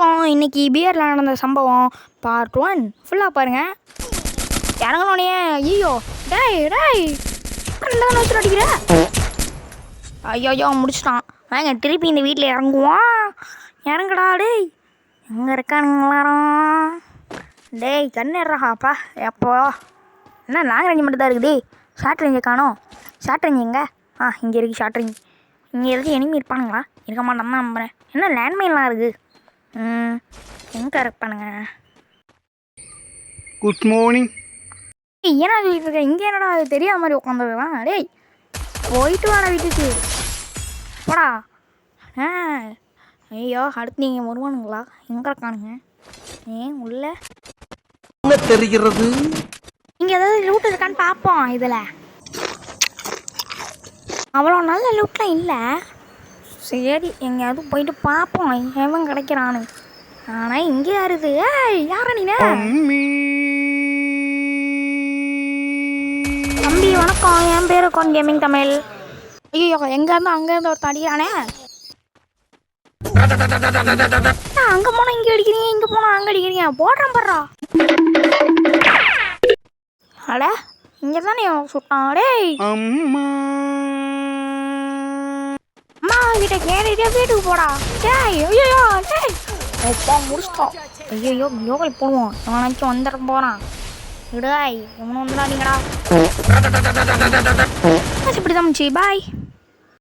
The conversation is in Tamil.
வணக்கம். இன்னைக்கு பியரில் நடந்த சம்பவம் பார்ட் 1 ஃபுல்லாக பாருங்கள். இறங்கணுன்னே ஐயோ டேய் டேய் வச்சு அடிக்கிற. ஐயோ முடிச்சிட்டான். வாங்க திருப்பி இந்த வீட்டில் இறங்குவோம். இறங்குடா டேய். எங்கே இருக்கானுங்களாரம்? டேய் கண்ணுறாப்பா எப்போ என்ன லாங் ரேஞ்சு மட்டும் தான் இருக்குது. ஷார்ட் ரேஞ்சை காணோம். ஷார்ட் ரேஞ்சு எங்கே? இங்கே இருக்குது ஷார்ட் ரேஞ்ச். இங்கே எதுக்கு எனிமி இருப்பானுங்களா? இருக்க மாட்டேன் தான் நம்புகிறேன். என்ன லேண்ட்மைன்லாம் இருக்குது. எங்கே இருப்பானுங்க? Good morning. ஏன்னா சொல்லிட்டு இருக்கேன். இங்கே என்னடா அது தெரியாத மாதிரி உட்காந்துருக்கலாம். டேய் போயிட்டு வாடா வீட்டுக்கு போடா. ஐயோ அடுத்து நீங்கள் வருவானுங்களா? எங்கே இருக்கானுங்க? உள்ள என்ன தெரிகிறது? இங்கே ஏதாவது லூட் இருக்கான்னு பார்ப்போம். இதில் அவ்வளோ நல்ல லூட்லாம் இல்லை. சரி எங்கேயாவது போயிட்டு பார்ப்போம் எவன் கிடைக்கிறானு. ஆனால் இங்கே யாருது? யாரா நீ? தம்பி வணக்கம். என் பேர் கான் கேமிங் தமிழ். ஐயோ எங்கேருந்து அங்கேருந்து ஒருத்தன் அடிக்கிறானே. அங்கே போனால் இங்கே அடிக்கிறீங்க, இங்கே போனால் அங்கே அடிக்கிறீங்க. போடுறான் படுறா. அட இங்கே தானே சுட்டான். டேய் அம்மா கிட்ட கேட்டுட்டே வீட்டுக்கு போடா. டேய் ஐயோ டேய் அப்பா முடிச்சிட்டோம். ஐயோ யோகை போடுவோம். எவனாச்சும் வந்துட போகிறான். இடாய் இவனு வந்துடாதீங்கடா. இப்படி தான் பாய்.